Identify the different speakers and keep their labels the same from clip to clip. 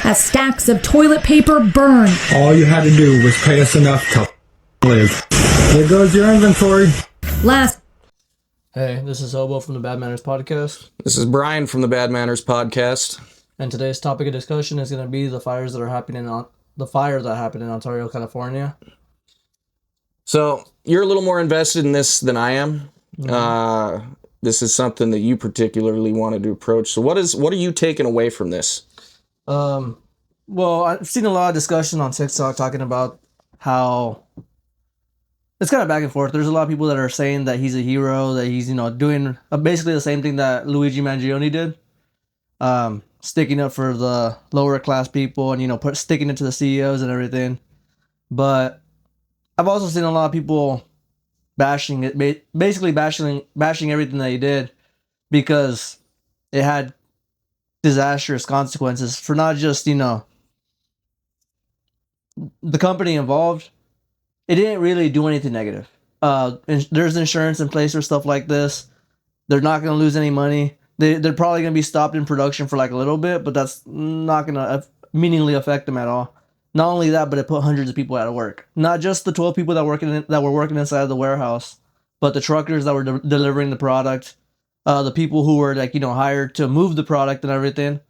Speaker 1: as stacks of toilet paper burn.
Speaker 2: All you had to do was pay us enough to live. There goes your inventory.
Speaker 3: Hey, this is Hobo from the Bad Manners Podcast.
Speaker 4: This is Bryan from the Bad Manners Podcast.
Speaker 3: And today's topic of discussion is going to be the fires that happened in Ontario, California.
Speaker 4: So, you're a little more invested in this than I am. Mm-hmm. This is something that you particularly wanted to approach. So what are you taking away from this?
Speaker 3: Well, I've seen a lot of discussion on TikTok talking about how it's kind of back and forth. There's a lot of people that are saying that he's a hero, that he's, doing basically the same thing that Luigi Mangione did. Sticking up for the lower class people and, sticking it to the CEOs and everything. But I've also seen a lot of people bashing it, basically bashing everything that he did because it had disastrous consequences for not just, the company involved. It didn't really do anything negative. There's insurance in place for stuff like this. They're not going to lose any money. They're probably going to be stopped in production for like a little bit, but that's not going to meaningfully affect them at all. Not only that, but it put hundreds of people out of work. Not just the 12 people that were working inside of the warehouse, but the truckers that were delivering the product, the people who were hired to move the product and everything.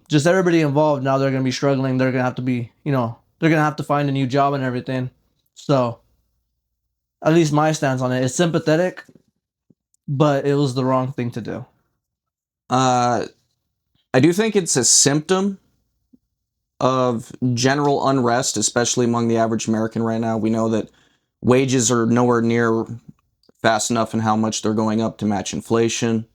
Speaker 3: Just everybody involved. Now they're going to be struggling. They're going to have to be, they're going to have to find a new job and everything. So, at least my stance on it is sympathetic, but it was the wrong thing to do.
Speaker 4: I do think it's a symptom of general unrest, especially among the average American right now. We know that wages are nowhere near fast enough in how much they're going up to match inflation.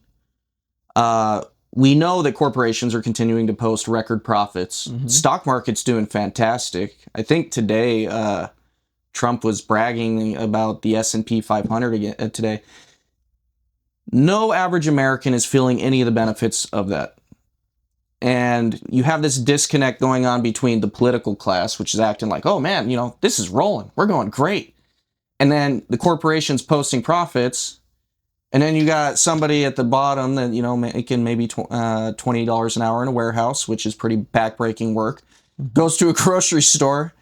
Speaker 4: We know that corporations are continuing to post record profits. Mm-hmm. Stock market's doing fantastic. I think today, Trump was bragging about the S&P 500 again today. No average American is feeling any of the benefits of that. And you have this disconnect going on between the political class, which is acting like, oh man, this is rolling. We're going great. And then the corporations posting profits. And then you got somebody at the bottom that, making maybe $20 an hour in a warehouse, which is pretty backbreaking work. Mm-hmm. Goes to a grocery store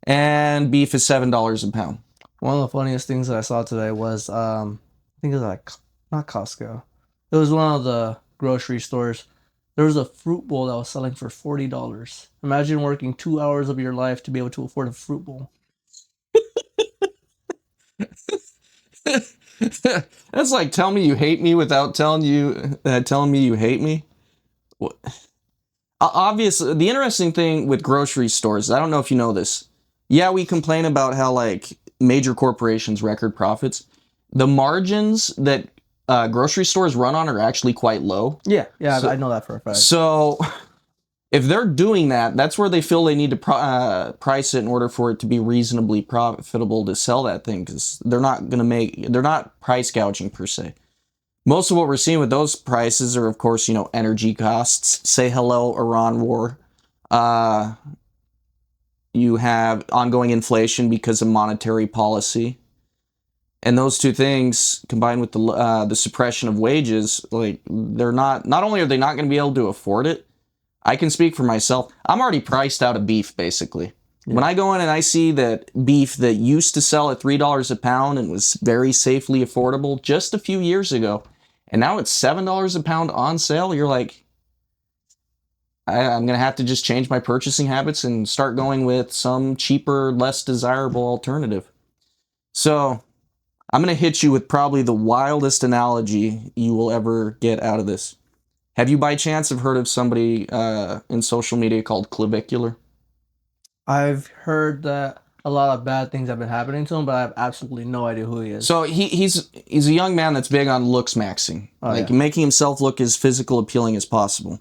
Speaker 4: and beef is $7 a pound.
Speaker 3: One of the funniest things that I saw today was, I think it was not Costco. It was one of the grocery stores. There was a fruit bowl that was selling for $40. Imagine working 2 hours of your life to be able to afford a fruit bowl.
Speaker 4: That's like tell me you hate me without telling me you hate me. What? Obviously, the interesting thing with grocery stores, I don't know if you know this. Yeah, we complain about how major corporations record profits. The margins that grocery stores run on are actually quite low.
Speaker 3: Yeah, so, I know that for a fact.
Speaker 4: So if they're doing that, that's where they feel they need to price it in order for it to be reasonably profitable to sell that thing, because they're not price gouging per se. Most of what we're seeing with those prices are, of course, energy costs. Say hello, Iran war. You have ongoing inflation because of monetary policy. And those two things, combined with the suppression of wages, they're not only are they not going to be able to afford it, I can speak for myself. I'm already priced out of beef, basically. Yeah. When I go in and I see that beef that used to sell at $3 a pound and was very safely affordable just a few years ago, and now it's $7 a pound on sale, you're like, I'm going to have to just change my purchasing habits and start going with some cheaper, less desirable alternative. So I'm going to hit you with probably the wildest analogy you will ever get out of this. Have you by chance have heard of somebody in social media called Clavicular?
Speaker 3: I've heard that a lot of bad things have been happening to him, but I have absolutely no idea who he is.
Speaker 4: So he's a young man that's big on looks maxing, making himself look as physical appealing as possible.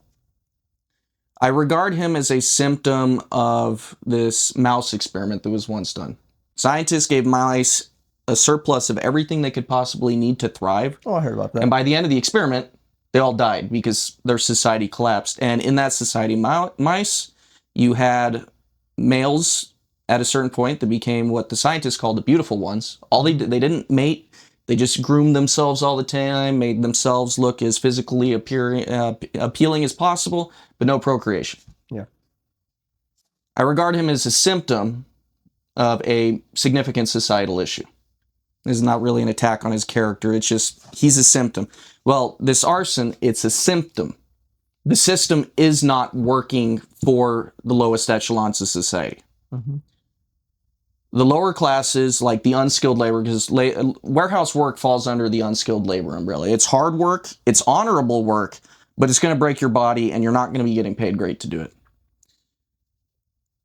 Speaker 4: I regard him as a symptom of this mouse experiment that was once done. Scientists gave mice a surplus of everything they could possibly need to thrive.
Speaker 3: Oh, I heard about that.
Speaker 4: And by the end of the experiment, they all died because their society collapsed. And in that society, mice, you had males at a certain point that became what the scientists called the beautiful ones. They didn't mate. They just groomed themselves all the time, made themselves look as physically appealing as possible, but no procreation.
Speaker 3: Yeah.
Speaker 4: I regard him as a symptom of a significant societal issue. This is not really an attack on his character. It's just, he's a symptom. Well, this arson, it's a symptom. The system is not working for the lowest echelons of society.
Speaker 3: Mm-hmm.
Speaker 4: The lower classes, like the unskilled labor, because warehouse work falls under the unskilled labor umbrella. It's hard work, it's honorable work, but it's going to break your body and you're not going to be getting paid great to do it.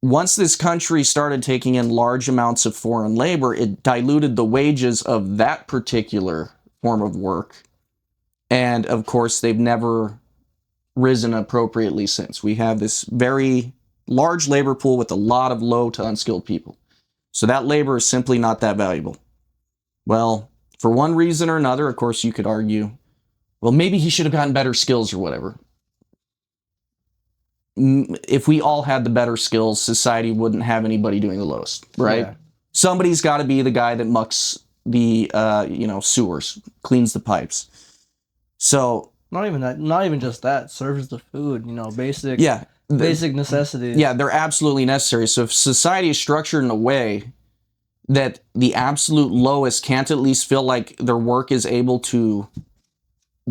Speaker 4: Once this country started taking in large amounts of foreign labor, it diluted the wages of that particular form of work. And of course, they've never risen appropriately since. We have this very large labor pool with a lot of low to unskilled people. So that labor is simply not that valuable. Well, for one reason or another, of course, you could argue, well, maybe he should have gotten better skills or whatever. If we all had the better skills, society wouldn't have anybody doing the lowest, right?
Speaker 3: Yeah.
Speaker 4: Somebody's got to be the guy that mucks the sewers, cleans the pipes. So
Speaker 3: Not even that. Not even just that. Serves the food. Basic.
Speaker 4: yeah,
Speaker 3: Basic necessities.
Speaker 4: yeah, they're absolutely necessary. So if society is structured in a way that the absolute lowest can't at least feel like their work is able to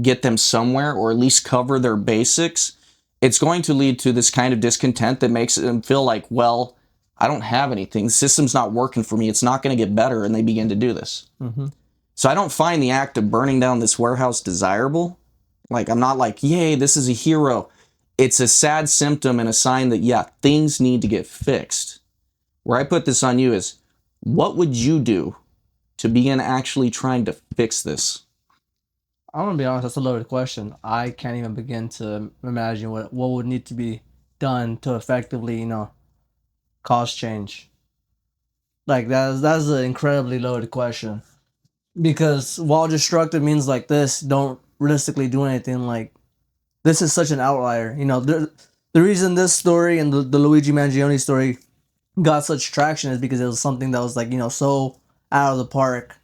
Speaker 4: get them somewhere or at least cover their basics, it's going to lead to this kind of discontent that makes them feel like, well, I don't have anything. The system's not working for me. It's not going to get better. And they begin to do this.
Speaker 3: Mm-hmm.
Speaker 4: So I don't find the act of burning down this warehouse desirable. Like, I'm not like, yay, this is a hero. It's a sad symptom and a sign that, yeah, things need to get fixed. Where I put this on you is, what would you do to begin actually trying to fix this?
Speaker 3: I'm gonna be honest. That's a loaded question. I can't even begin to imagine what would need to be done to effectively, cause change. Like that's an incredibly loaded question. Because while destructive means like this don't realistically do anything, like this is such an outlier. The reason this story and the Luigi Mangione story got such traction is because it was something that was like, so out of the park.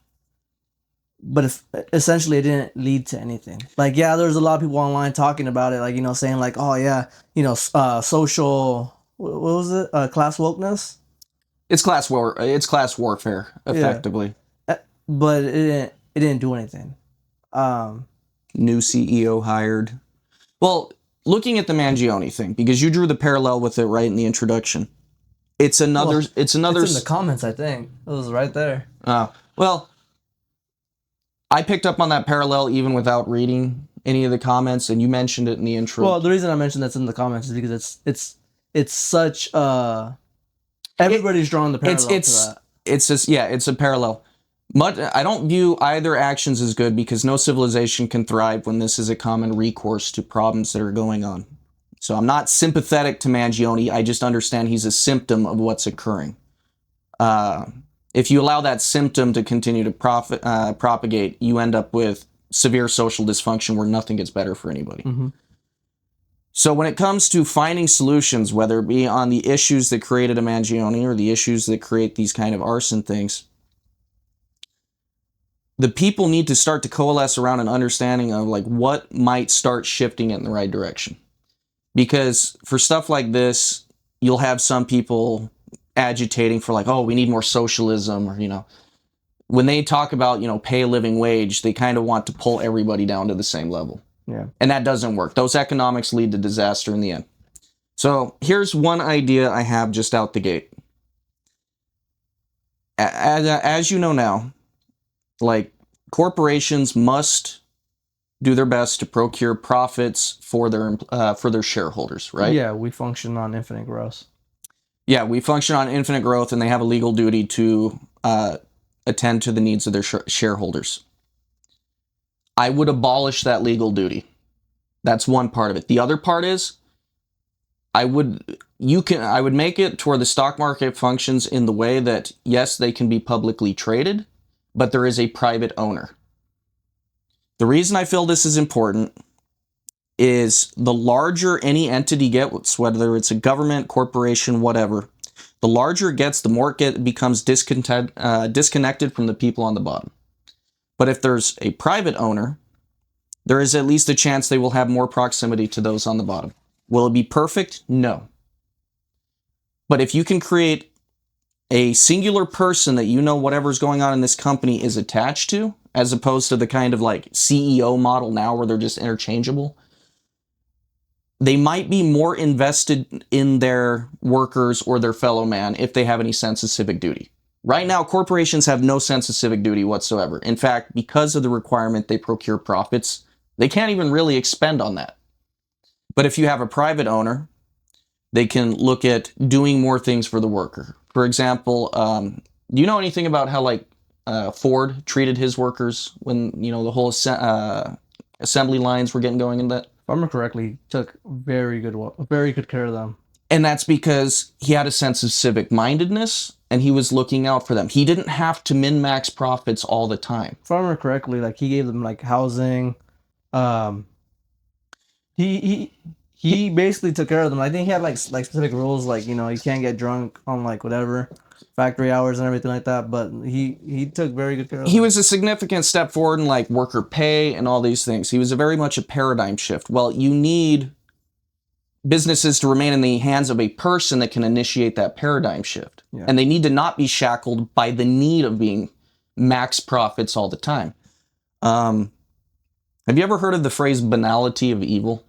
Speaker 3: But if essentially it didn't lead to anything. Like, yeah, there's a lot of people online talking about it, like, saying like, oh yeah, social, what was it? Class wokeness?
Speaker 4: It's class warfare, effectively.
Speaker 3: Yeah. But it didn't do anything.
Speaker 4: New CEO hired. Well, looking at the Mangione thing, because you drew the parallel with it right in the introduction. It's in the
Speaker 3: comments, I think. It was right there.
Speaker 4: Well, I picked up on that parallel even without reading any of the comments, and you mentioned it in the intro.
Speaker 3: Well, the reason I mentioned that's in the comments is because it's such everybody's drawn the parallel to that.
Speaker 4: It's just, yeah, it's a parallel. I don't view either actions as good because no civilization can thrive when this is a common recourse to problems that are going on. So I'm not sympathetic to Mangione. I just understand he's a symptom of what's occurring. If you allow that symptom to continue to propagate, you end up with severe social dysfunction where nothing gets better for anybody.
Speaker 3: Mm-hmm.
Speaker 4: So when it comes to finding solutions, whether it be on the issues that created a Mangione or the issues that create these kind of arson things, the people need to start to coalesce around an understanding of like what might start shifting it in the right direction. Because for stuff like this, you'll have some people agitating for like, oh, we need more socialism, or, when they talk about, pay a living wage, they kind of want to pull everybody down to the same level.
Speaker 3: Yeah.
Speaker 4: And that doesn't work. Those economics lead to disaster in the end. So here's one idea I have just out the gate. As you know now, like, corporations must do their best to procure profits for their shareholders, right?
Speaker 3: Yeah, we function on infinite growth.
Speaker 4: Yeah, we function on infinite growth, and they have a legal duty to attend to the needs of their shareholders. I would abolish that legal duty. That's one part of it. The other part is, I would make it to where the stock market functions in the way that, yes, they can be publicly traded, but there is a private owner. The reason I feel this is important is the larger any entity gets, whether it's a government, corporation, whatever, the larger it gets, the more it becomes disconnected from the people on the bottom. But if there's a private owner, there is at least a chance they will have more proximity to those on the bottom. Will it be perfect? No. But if you can create a singular person that you know whatever's going on in this company is attached to, as opposed to the kind of like CEO model now where they're just interchangeable, they might be more invested in their workers or their fellow man if they have any sense of civic duty. Right now, corporations have no sense of civic duty whatsoever. In fact, because of the requirement they procure profits, they can't even really expend on that. But if you have a private owner, they can look at doing more things for the worker. For example, do you know anything about how like Ford treated his workers when the whole assembly lines were getting going in that?
Speaker 3: If I remember correctly, he took very good care of them.
Speaker 4: And that's because he had a sense of civic mindedness and he was looking out for them. He didn't have to min-max profits all the time.
Speaker 3: If I remember correctly, like he gave them like housing. He basically took care of them. I think he had like specific rules, like you can't get drunk on like whatever factory hours and everything like that. But he took very good care of them.
Speaker 4: He was a significant step forward in like worker pay and all these things. He was very much a paradigm shift. Well, you need businesses to remain in the hands of a person that can initiate that paradigm shift.
Speaker 3: Yeah.
Speaker 4: And they need to not be shackled by the need of being max profits all the time. Have you ever heard of the phrase banality of evil?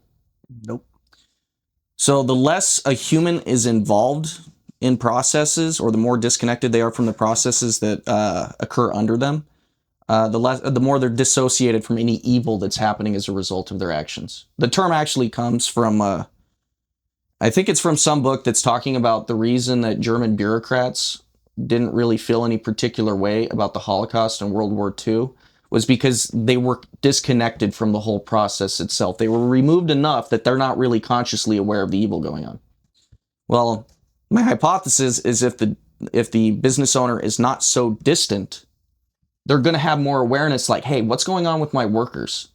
Speaker 3: Nope.
Speaker 4: So the less a human is involved in processes, or the more disconnected they are from the processes that occur under them, the more they're dissociated from any evil that's happening as a result of their actions. The term actually comes from, I think it's from some book that's talking about the reason that German bureaucrats didn't really feel any particular way about the Holocaust and World War II was because they were disconnected from the whole process itself. They were removed enough that they're not really consciously aware of the evil going on. Well, my hypothesis is if the business owner is not so distant, they're going to have more awareness like, hey, what's going on with my workers?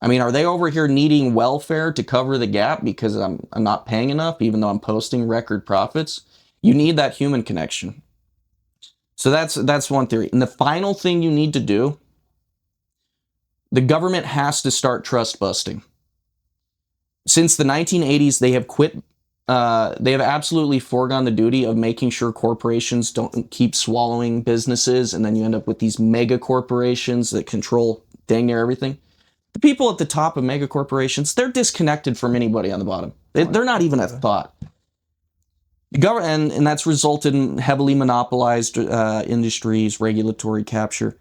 Speaker 4: I mean, are they over here needing welfare to cover the gap because I'm not paying enough even though I'm posting record profits? You need that human connection. So that's one theory. And the final thing you need to do, the government has to start trust busting. Since the 1980s, they have quit. They have absolutely foregone the duty of making sure corporations don't keep swallowing businesses, and then you end up with these mega corporations that control dang near everything. The people at the top of mega corporations, they're disconnected from anybody on the bottom. They're not even a thought. The government, and that's resulted in heavily monopolized industries, regulatory capture.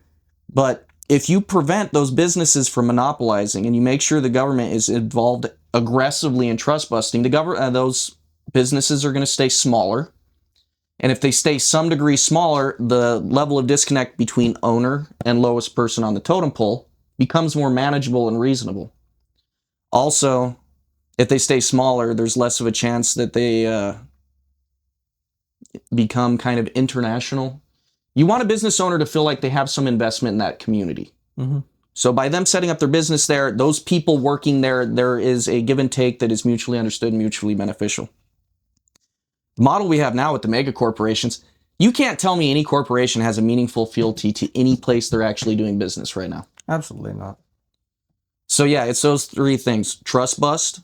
Speaker 4: But if you prevent those businesses from monopolizing and you make sure the government is involved aggressively in trust busting, those businesses are going to stay smaller. And if they stay some degree smaller, the level of disconnect between owner and lowest person on the totem pole becomes more manageable and reasonable. Also, if they stay smaller, there's less of a chance that they become kind of international. You want a business owner to feel like they have some investment in that community.
Speaker 3: Mm-hmm.
Speaker 4: So by them setting up their business there, those people working there, there is a give and take that is mutually understood and mutually beneficial. The model we have now with the mega corporations, you can't tell me any corporation has a meaningful fealty to any place they're actually doing business right now.
Speaker 3: Absolutely not.
Speaker 4: So yeah, it's those three things. Trust bust.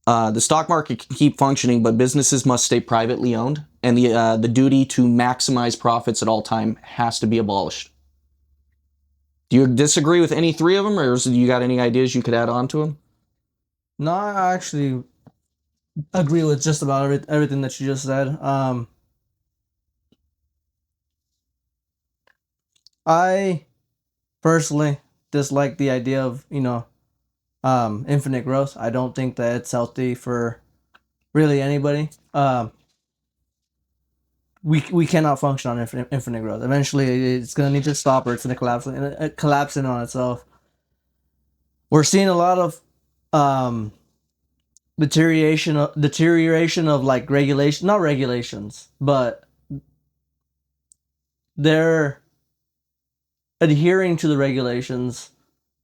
Speaker 4: The stock market can keep functioning, but businesses must stay privately owned, and the duty to maximize profits at all time has to be abolished. Do you disagree with any three of them, or do you got any ideas you could add on to them?
Speaker 3: No, I actually agree with just about everything that you just said. I personally dislike the idea of infinite growth. I don't think that it's healthy for really anybody. We cannot function on infinite growth. Eventually, it's gonna need to stop, or it's gonna collapse in on itself. We're seeing a lot of deterioration of like regulation, not regulations, but they're adhering to the regulations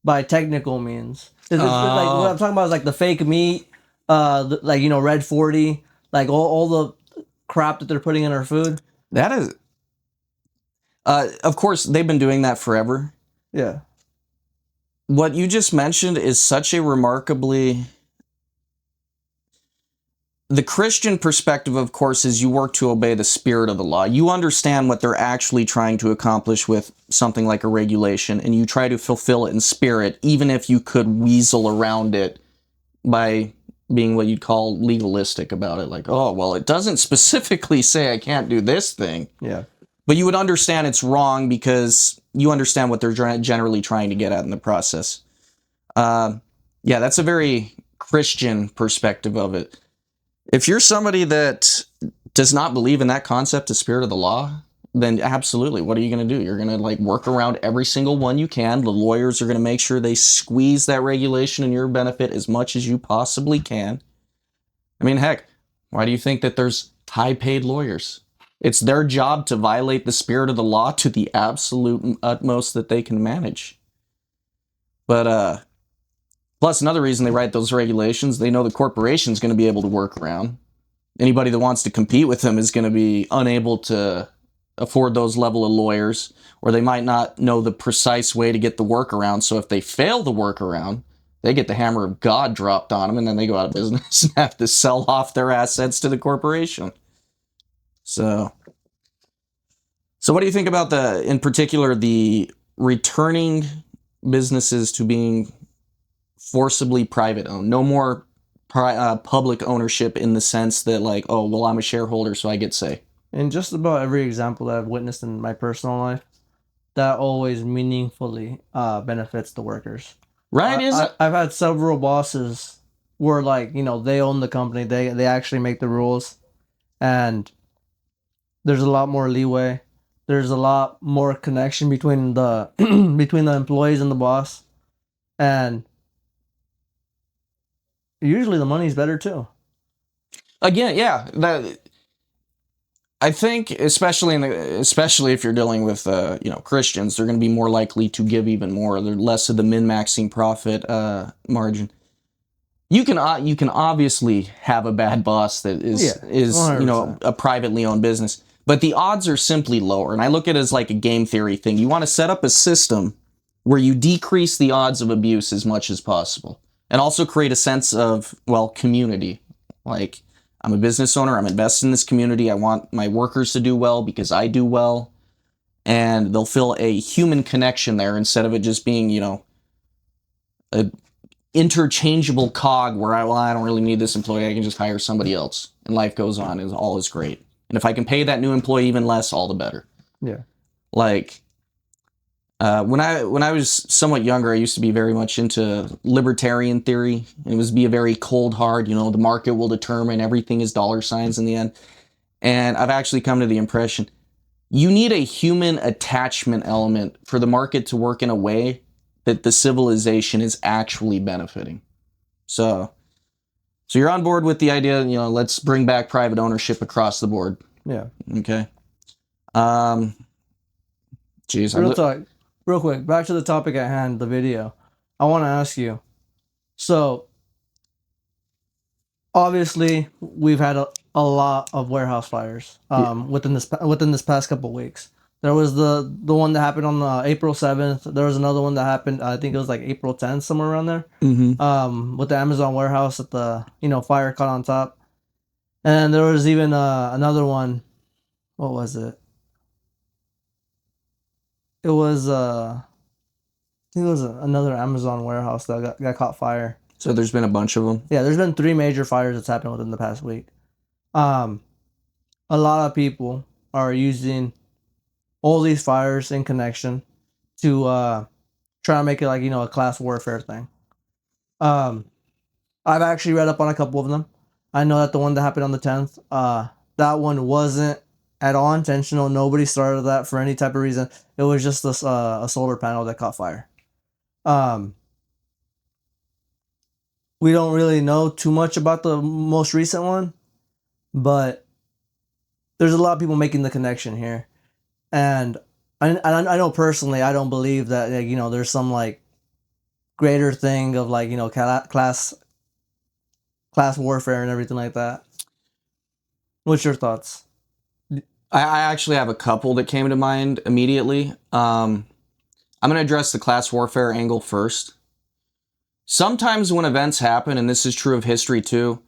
Speaker 3: by technical means. Like what I'm talking about is like the fake meat, Red 40, like all the crap that they're putting in our food.
Speaker 4: That is, of course, they've been doing that forever.
Speaker 3: Yeah.
Speaker 4: What you just mentioned is such a remarkably... the Christian perspective, of course, is you work to obey the spirit of the law. You understand what they're actually trying to accomplish with something like a regulation, and you try to fulfill it in spirit, even if you could weasel around it by being what you'd call legalistic about it. Like, oh, well, it doesn't specifically say I can't do this thing.
Speaker 3: Yeah.
Speaker 4: But you would understand it's wrong because you understand what they're generally trying to get at in the process. Yeah, that's a very Christian perspective of it. If you're somebody that does not believe in that concept of spirit of the law, then absolutely, what are you going to do? You're going to like work around every single one you can. The lawyers are going to make sure they squeeze that regulation in your benefit as much as you possibly can. I mean, heck, why do you think that there's high-paid lawyers? It's their job to violate the spirit of the law to the absolute utmost that they can manage. But, plus another reason they write those regulations, they know the corporation's going to be able to work around. Anybody that wants to compete with them is going to be unable to afford those level of lawyers, or they might not know the precise way to get the workaround. So if they fail the workaround, they get the hammer of God dropped on them, and then they go out of business and have to sell off their assets to the corporation. So what do you think about in particular, the returning businesses to being forcibly private owned? No more public ownership in the sense that like, oh, well, I'm a shareholder, so I get say.
Speaker 3: In just about every example that I've witnessed in my personal life, that always meaningfully benefits the workers.
Speaker 4: Right?
Speaker 3: I've had several bosses where, like, they own the company, they actually make the rules, and there's a lot more leeway. There's a lot more connection between the between the employees and the boss, and usually the money's better too.
Speaker 4: Again, yeah, I think especially if you're dealing with Christians, they're going to be more likely to give even more. They're less of the min-maxing profit margin. You can obviously have a bad boss that is 100%. A privately owned business, but the odds are simply lower. And I look at it as like a game theory thing. You want to set up a system where you decrease the odds of abuse as much as possible, and also create a sense of community. Like, I'm a business owner. I'm invested in this community. I want my workers to do well because I do well. And they'll feel a human connection there instead of it just being, a interchangeable cog where I don't really need this employee. I can just hire somebody else. And life goes on. All is great. And if I can pay that new employee even less, all the better. Yeah. Like, when I was somewhat younger, I used to be very much into libertarian theory. It was be a very cold, hard, the market will determine, everything is dollar signs in the end. And I've actually come to the impression, you need a human attachment element for the market to work in a way that the civilization is actually benefiting. So you're on board with the idea, let's bring back private ownership across the board.
Speaker 3: Yeah.
Speaker 4: Okay.
Speaker 3: Real quick, back to the topic at hand, the video. I want to ask you. So, obviously, we've had a lot of warehouse fires within this past couple of weeks. There was the one that happened on April 7th. There was another one that happened, I think it was like April 10th, somewhere around there. Mm-hmm. With the Amazon warehouse that the fire caught on top. And there was even another one. What was it? It was I think it was another Amazon warehouse that got caught fire.
Speaker 4: So there's been a bunch of them.
Speaker 3: Yeah, there's been 3 major fires that's happened within the past week. A lot of people are using all these fires in connection to try to make it like a class warfare thing. I've actually read up on a couple of them. I know that the one that happened on the 10th, that one wasn't at all intentional. Nobody started that for any type of reason. It was just a solar panel that caught fire. We don't really know too much about the most recent one, but there's a lot of people making the connection here. And I know personally, I don't believe that there's some like greater thing of like class warfare and everything like that. What's your thoughts?
Speaker 4: I actually have a couple that came to mind immediately. I'm going to address the class warfare angle first. Sometimes when events happen, and this is true of history too,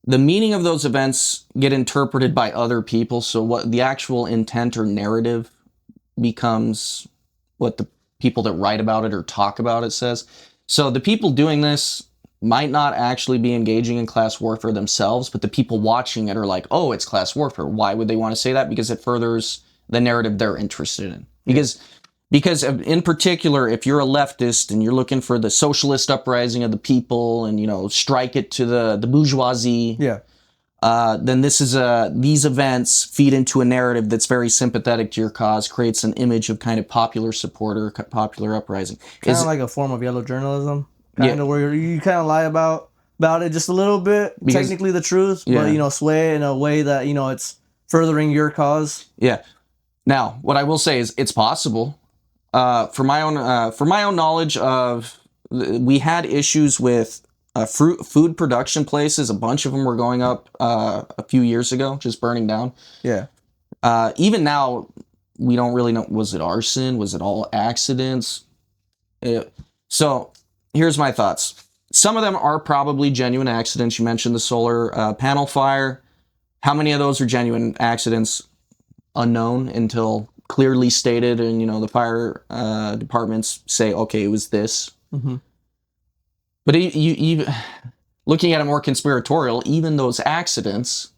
Speaker 4: the meaning of those events get interpreted by other people. So what the actual intent or narrative becomes what the people that write about it or talk about it says. So the people doing this might not actually be engaging in class warfare themselves, but the people watching it are like, oh, it's class warfare. Why would they want to say that? Because it furthers the narrative they're interested in. Because in particular, if you're a leftist and you're looking for the socialist uprising of the people and, strike it to the bourgeoisie, then these events feed into a narrative that's very sympathetic to your cause, creates an image of kind of popular supporter, popular uprising.
Speaker 3: Kind of like a form of yellow journalism, kind of where you kind of lie about it just a little bit, technically the truth, but sway it in a way that it's furthering your cause. Yeah.
Speaker 4: Now, what I will say is it's possible. For my own knowledge of, we had issues with food production places. A bunch of them were going up a few years ago, just burning down.
Speaker 3: Yeah.
Speaker 4: Even now, we don't really know. Was it arson? Was it all accidents? So here's my thoughts. Some of them are probably genuine accidents. You mentioned the solar panel fire. How many of those are genuine accidents? Unknown until clearly stated, and the fire departments say, okay, it was this. Mm-hmm. But you looking at it more conspiratorial, even those accidents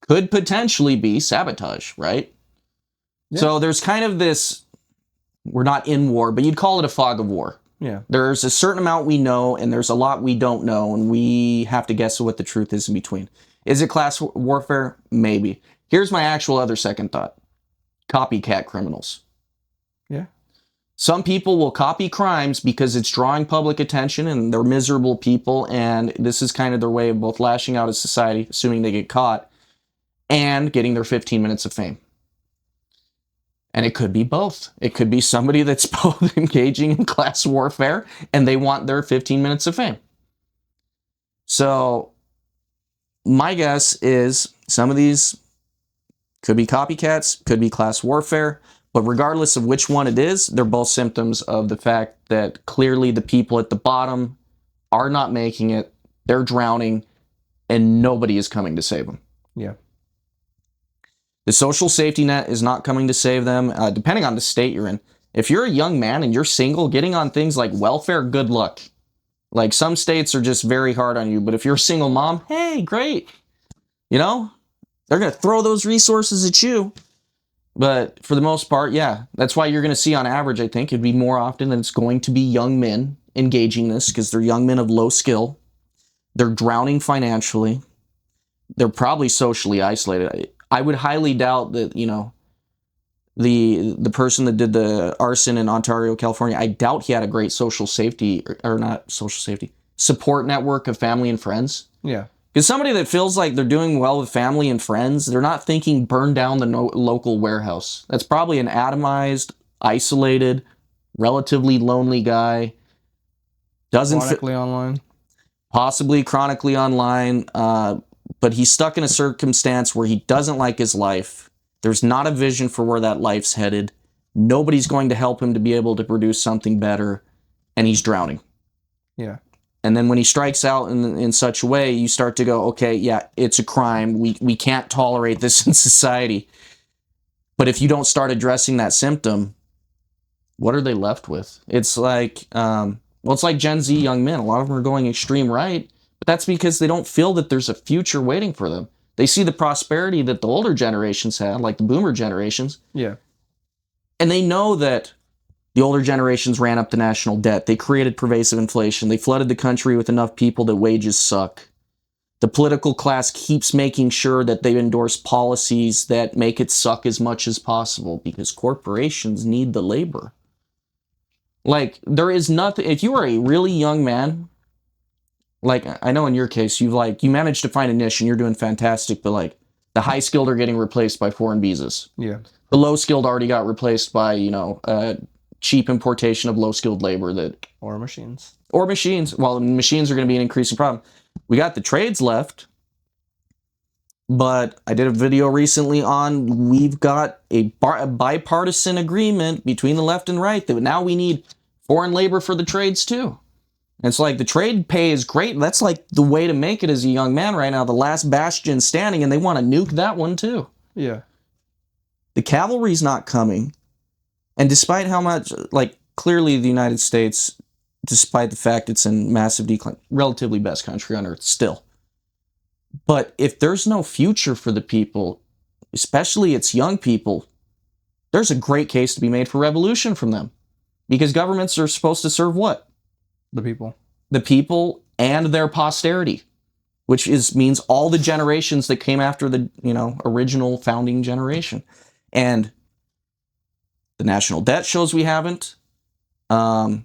Speaker 4: could potentially be sabotage, right? Yeah. So there's kind of this, we're not in war, but you'd call it a fog of war.
Speaker 3: Yeah.
Speaker 4: There's a certain amount we know, and there's a lot we don't know, and we have to guess what the truth is in between. Is it class warfare? Maybe. Here's my actual other second thought. Copycat criminals.
Speaker 3: Yeah.
Speaker 4: Some people will copy crimes because it's drawing public attention and they're miserable people, and this is kind of their way of both lashing out at society, assuming they get caught, and getting their 15 minutes of fame. And it could be both. It could be somebody that's both engaging in class warfare and they want their 15 minutes of fame. So my guess is some of these could be copycats, could be class warfare, but regardless of which one it is, they're both symptoms of the fact that clearly the people at the bottom are not making it, they're drowning, and nobody is coming to save them.
Speaker 3: Yeah.
Speaker 4: The social safety net is not coming to save them, depending on the state you're in. If you're a young man and you're single, getting on things like welfare, good luck. Like, some states are just very hard on you, but if you're a single mom, hey, great. They're going to throw those resources at you. But for the most part, yeah, that's why you're going to see on average, I think, it'd be more often that it's going to be young men engaging this because they're young men of low skill. They're drowning financially. They're probably socially isolated. I would highly doubt that, the person that did the arson in Ontario, California, I doubt he had a great social safety, or not social safety, support network of family and friends.
Speaker 3: Yeah.
Speaker 4: Because somebody that feels like they're doing well with family and friends, they're not thinking burn down the local warehouse. That's probably an atomized, isolated, relatively lonely guy.
Speaker 3: Chronically online.
Speaker 4: Possibly chronically online, but he's stuck in a circumstance where he doesn't like his life. There's not a vision for where that life's headed. Nobody's going to help him to be able to produce something better, and he's drowning.
Speaker 3: Yeah.
Speaker 4: And then when he strikes out in such a way, you start to go, okay, yeah, it's a crime. We can't tolerate this in society. But if you don't start addressing that symptom, what are they left with? It's like, it's like Gen Z young men. A lot of them are going extreme right, but that's because they don't feel that there's a future waiting for them. They see the prosperity that the older generations had, like the boomer generations.
Speaker 3: Yeah.
Speaker 4: And they know that the older generations ran up the national debt. They created pervasive inflation. They flooded the country with enough people that wages suck. The political class keeps making sure that they endorse policies that make it suck as much as possible because corporations need the labor. Like, there is nothing... If you are a really young man, like, I know in your case, you managed to find a niche and you're doing fantastic, but, like, the high-skilled are getting replaced by foreign visas.
Speaker 3: Yeah.
Speaker 4: The low-skilled already got replaced by, cheap importation of low-skilled labor
Speaker 3: or machines.
Speaker 4: Well, machines are going to be an increasing problem. We got the trades left, but I did a video recently on we've got a bipartisan agreement between the left and right that now we need foreign labor for the trades too. It's like the trade pay is great. That's like the way to make it as a young man right now. The last bastion standing, and they want to nuke that one too.
Speaker 3: Yeah.
Speaker 4: The cavalry's not coming. And despite how much, like, clearly the United States, despite the fact it's in massive decline, relatively best country on earth still. But if there's no future for the people, especially its young people, there's a great case to be made for revolution from them. Because governments are supposed to serve what?
Speaker 3: The people.
Speaker 4: The people and their posterity, which means all the generations that came after the, original founding generation. And the national debt shows we haven't. Have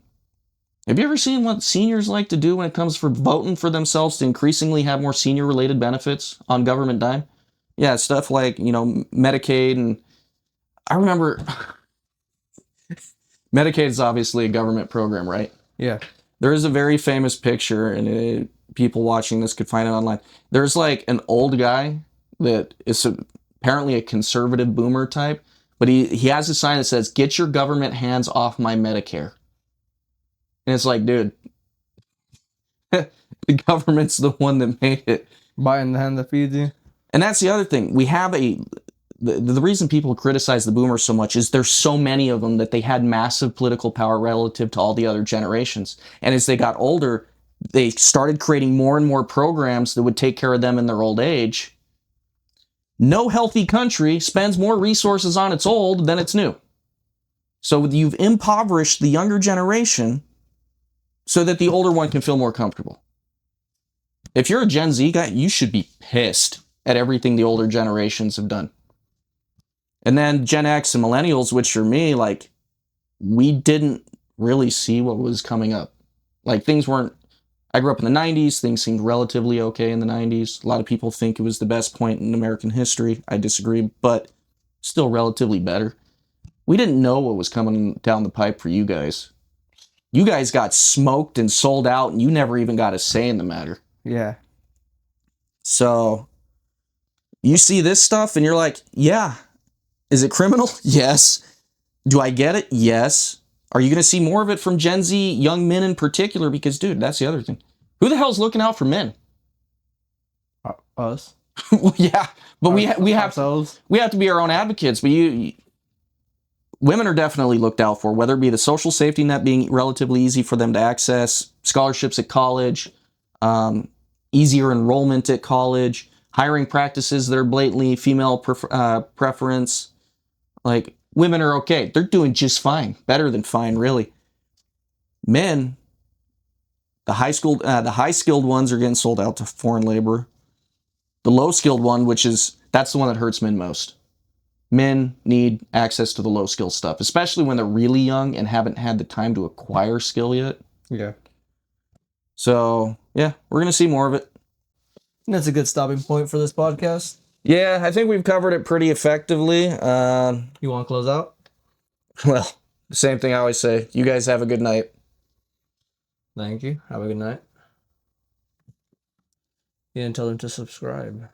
Speaker 4: you ever seen what seniors like to do when it comes for voting for themselves to increasingly have more senior-related benefits on government dime? Yeah, stuff like, Medicaid. And I remember Medicaid is obviously a government program, right?
Speaker 3: Yeah.
Speaker 4: There is a very famous picture, and people watching this could find it online. There's like an old guy that is apparently a conservative boomer type, but he has a sign that says, "Get your government hands off my Medicare." And it's like, dude, the government's the one that made it.
Speaker 3: Biting the hand that feeds you.
Speaker 4: And that's the other thing. We have the reason people criticize the boomers so much is there's so many of them that they had massive political power relative to all the other generations. And as they got older, they started creating more and more programs that would take care of them in their old age. No healthy country spends more resources on its old than its new. So you've impoverished the younger generation so that the older one can feel more comfortable. If you're a Gen Z guy, you should be pissed at everything the older generations have done. And then Gen X and Millennials, which are me, like, we didn't really see what was coming up. Like, things weren't... I grew up in the 90s. Things seemed relatively okay in the 90s. A lot of people think it was the best point in American history. I disagree, but still relatively better. We didn't know what was coming down the pipe for you guys. You guys got smoked and sold out, and you never even got a say in the matter.
Speaker 3: Yeah.
Speaker 4: So, you see this stuff, and you're like, yeah. Is it criminal? Yes. Do I get it? Yes. Are you going to see more of it from Gen Z, young men in particular? Because, dude, that's the other thing. Who the hell's looking out for men?
Speaker 3: Us.
Speaker 4: Well, yeah, but we have
Speaker 3: ourselves.
Speaker 4: We have to be our own advocates. But women are definitely looked out for, whether it be the social safety net being relatively easy for them to access, scholarships at college, easier enrollment at college, hiring practices that are blatantly female preference. Like, women are okay. They're doing just fine. Better than fine, really. Men, the high-skilled ones are getting sold out to foreign labor. The low-skilled one, that's the one that hurts men most. Men need access to the low-skill stuff, especially when they're really young and haven't had the time to acquire skill yet.
Speaker 3: Yeah.
Speaker 4: So, yeah, we're going to see more of it.
Speaker 3: That's a good stopping point for this podcast.
Speaker 4: Yeah, I think we've covered it pretty effectively.
Speaker 3: You want to close out?
Speaker 4: Well, the same thing I always say. You guys have a good night.
Speaker 3: Thank you. Have a good night. You didn't tell them to subscribe.